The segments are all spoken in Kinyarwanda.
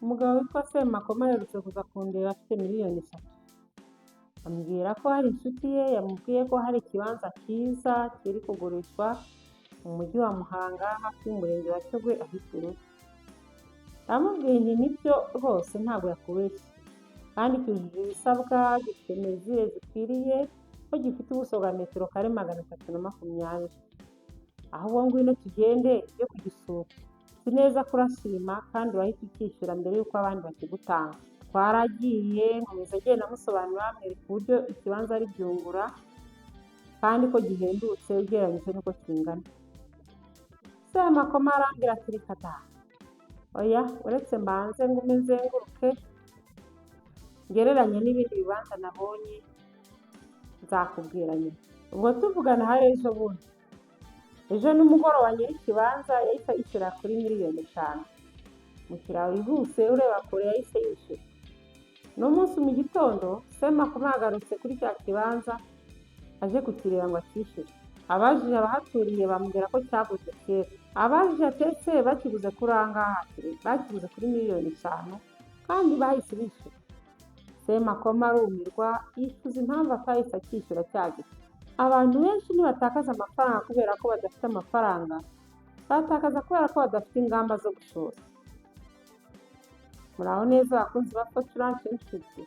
Umugabo witwa Semakoma aherutse kuza kundeba afite miliyoni 3, ambwira ko hari inshuti ye yamubwiye ko hari ikibanza cyiza kiri kugurishwa mu mujyi wa Muhanga hafi y'umurenge wa Shyogwe ahitwa Urugo. Ndamubwiye nti nibyo rwose ntabwo yakubeshye kandi cyujuje ibisabwa, gifite mezire zikwiriye, ko gifite ubuso bwa metero kare 320. Ahubwo ngwino tugende yo kugisura, si neza kurashima kandi wahita ukishyura mbere y'uko abandi bakigutanga. Twaragiye nkomeza agenda amusobanurira amwereka uburyo ikibanza ari byungura kandi ko gihendutse ugereranyije n'uko kingana. Semakoma arambwira ati reka da, oya uretse mbanze ngume nzenguruke ngereranye n'ibindi bibanza nabonye nzakubwira nyuma. Ubwo tuvugana hari ejo bundi, ejo nimugoroba nyir'ikibanza yahise yishyura kuri miliyoni 5. Umukiriya wihuse ureba kure yahise yishyura. No munsi mu gitondo Semakoma yagarutse kuri cya kibanza aje kukireba ngo akishyure. Abajije abahaturiye bamubwira ko cyaguze kera. Abajije atetse bakiguze kuri angaha, bakiguze kuri miliyoni 5 kandi bahise bishyura. Semakoma arumirwa yifuza impamvu atahise akishyura cyagise. Abantu benshi nibatakaza amafaranga kubera ko badafite amafaranga, batakaza kubera ko badafite ingamba zo gushora. Muraho neza abakunzi ba Fortune Inshuti,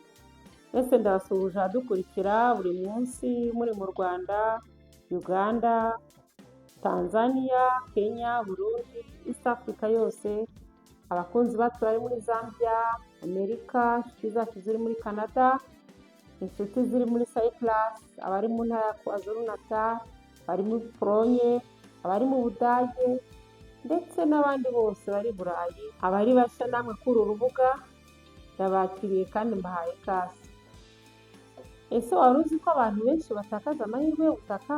mwese ndabasuhuje adukurikira buri munsi muri mu Rwanda, Uganda, Tanzania, Kenya, Burundi, East Africa yose, abakunzi bacu bari muri Zambia, Amerika, inshuti zacu ziri muri Canada, inshuti ziri muri Cyprus, abari mu ntara ya KwaZulu-Natal, abari muri Polonye, abari mu Budage ndetse n'abandi bose bari Burayi, abari bashya namwe kuri uru rubuga ndabakiriye kandi mbahaye ikaze. Ese wari uzi ko abantu benshi batakaza amahirwe y'ubutaka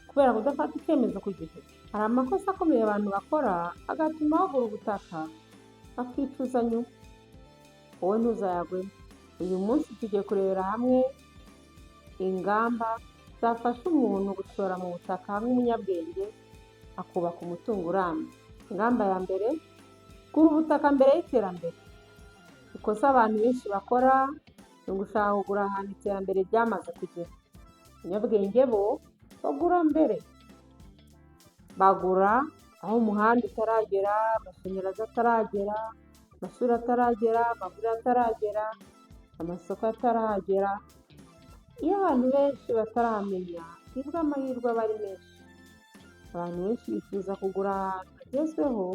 kubera kudafata icyemezo ku gihe? Hari amakosa akomeye abantu bakora agatuma bagura ubutaka bakicuza nyuma. Wowe ntuzayagwemo. Uyu munsi tugiye kurebera hamwe ingamba zafasha umuntu gushora mu butaka nk'umunyabwenge akubaka umutungo urambye. Ingamba ya mbere, gura ubutaka mbere y'iterambere. Ikosa abantu benshi bakora ni ugushaka kugura ahantu iterambere ryamaze kugera. Abanyabwenge bo bagura mbere, bagura aho umuhanda utaragera, amashanyarazi ataragera, amashuri ataragera, amavuriro ataragera, amasoko ataragera. Iyo abantu benshi bataramenya nibwo amahirwe aba ari menshi. Abantu benshi bifuza kugura ahantu hagezweho,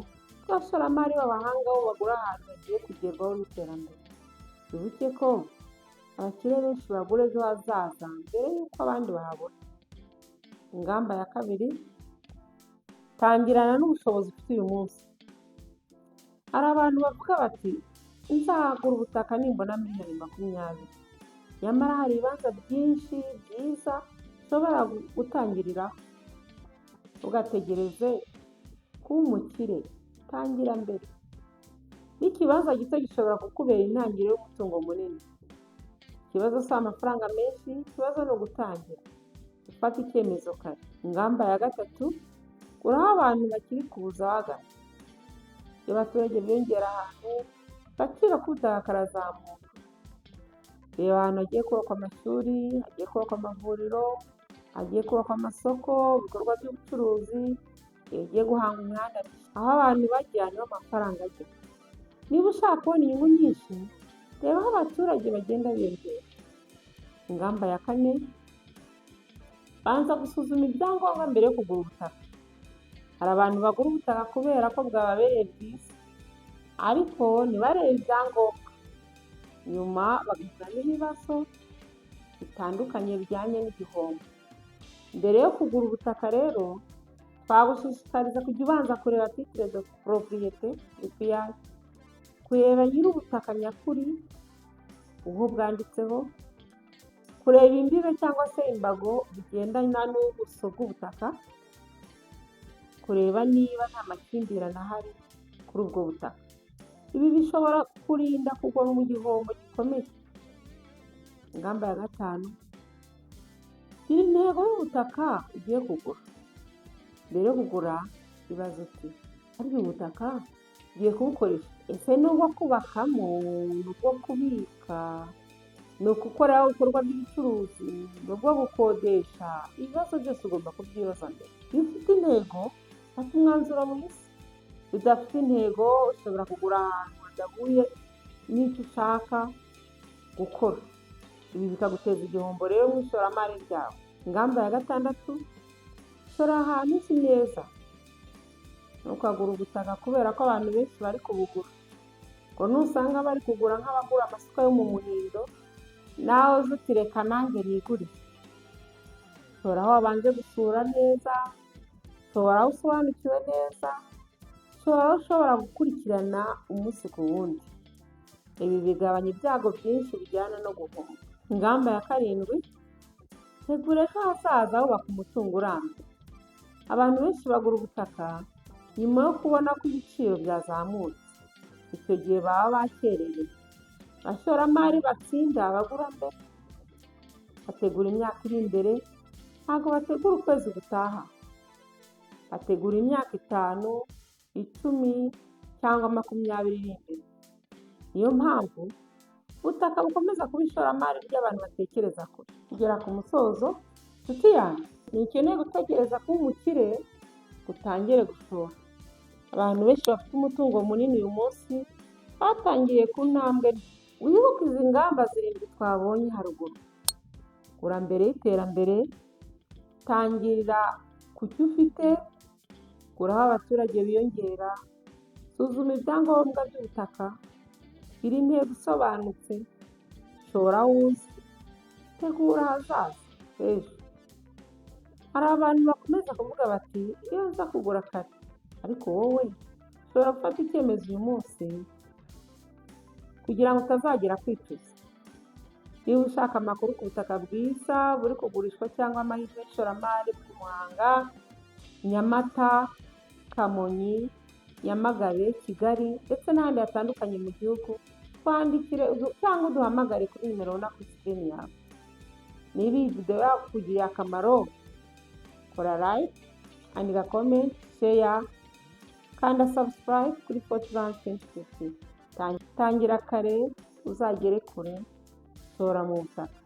abashoramari b'abahanga bo bagura ahantu hagiye kugerwaho n'iterambere. Wibuke ko abakire benshi bagura ejo hazaza mbere y'uko abandi bahabona. Ingamba ya kabiri, tangirana n'ubushobozi ufite uyu munsi. Hari abantu bavuga bati nzagura ubutaka nimbona miliyoni 20, nyamara hari ibibanza byinshi byiza ushobora gutangiriraho. Ugategereze kuba umukire, tangira mbere. N'ikibanza gito gishobora kukubera intangiriro y'umutungo munini. Ikibazo si amafaranga menshi, ikibazo ni ugutangira, ufata icyemezo kare. Ingamba ya gatatu, guraho abantu bakiri kubuza wagana. Iyo abaturage biyongera ahantu, agaciro k'ubutaka karazamuka. Reba ahantu hagiye kubakwa amashuri, hagiye kubakwa amavuriro, hagiye kubakwa amasoko, ibikorwa by'ubucuruzi, hagiye guhanga imihanda. Aho abantu bagiye niho amafaranga ajya. Niba ushaka kubona inyungu nyinshi, reba aho abaturage bagenda biyongera. Ingamba ya kane, banza gusuzuma ibyangombwa mbere yo kugura ubutaka. Hari abantu bagura ubutaka kubera ko bwababereye bwiza, ariko ntibarebe ibyangombwa, nyuma bagahura n'ibibazo bitandukanye bijyanye n'igihombo. Mbere yo kugura ubutaka rero, twagushishikariza kujya ubanza kureba titre de propriété (TPI), kureba nyir'ubutaka nyakuri uwo bwanditseho, kureba imbibe cyangwa se imbago bigendana n'ubuso bw'ubutaka, kureba niba nta makimbirane ahari kuri ubwo butaka. Ibi bishobora kurinda kugwa mu gihombo gikomeye. Ingamba ya gatanu, gira intego y'ubutaka ugiye kugura. Mbere yo kugura ibaze uti ariko ubutaka ngiye kubukoresha ese ni ubwo kubakamo, ni ubwo kubika, ni ugukoreraho ibikorwa by'ubucuruzi, ni ubwo gukodesha? Ibibazo byose ugomba kubyibaza mbere. Iyo ufite intego fata umwanzuro mwiza, iyo udafite intego ushobora kugura ahantu hadahuye n'icyo ushaka gukora, ibi bikaguteza igihombo rero mu ishoramari ryawe. Ingamba ya gatandatu, shora ahantu uzi neza, ntukagure ubutaka kubera ko abantu benshi bari kubugura, ngo nusanga bari kugura nk'abagura amasuka yo mu muhindo, nawe uze uti reka nanjye nigurire. Shora aho wabanje gusura neza, shora aho usobanukiwe neza, shora aho ushobora gukurikirana umunsi ku wundi. Ibi bigabanya ibyago byinshi bijyana no guhomba. Ingamba ya karindwi, tegura ejo hazaza wubaka umutungo urambye. Abantu benshi bagura ubutaka nyuma yo kubona ko ibiciro byazamutse, icyo gihe baba bakereye. Abashoramari batsinda bagura mbere, bategura imyaka iri imbere, ntabwo bategura ukwezi gutaha, bategura imyaka 5, 10 cyangwa 20 iri imbere. Niyo mpamvu ubutaka bukomeza kuba ishoramari ry'abantu batekereza kure. Kugera ku musozo, nshuti yanjye, ntukeneye gutegereza kuba umukire utangire gushora. Abantu benshi bafite umutungo munini uyu munsi batangiriye ku ntambwe. Wibuke izi ngamba 7 twabonye haruguru. Gura mbere y'iterambere, tangirira ku cyo ufite, gura aho abaturage biyongera, suzuma ibyangombwa by'ubutaka, gira intego isobanutse, shora aho uzi, tegura ahazaza h'ejo. Hari abantu bakomeza kuvuga bati iyo nza kugura kare, ariko wowe ushobora gufata icyemezo uyu munsi kugira ngo utazagera kwicuza. Niba ushaka amakuru ku butaka bwiza buri kugurishwa cyangwa amahirwe y'ishoramari muri Muhanga, Nyamata, Kamonyi, Nyamagabe, Kigali ndetse n'ahandi hatandukanye mu gihugu, twandikire cyangwa uduhamagare kuri nimero ubona kuri screen yawe. Niba iyi video yakugiriye akamaro, kora like, andika comment, share, kanda subscribe kuri Fortran 2050. Tangira kare uzagere kure, shora mu butaka.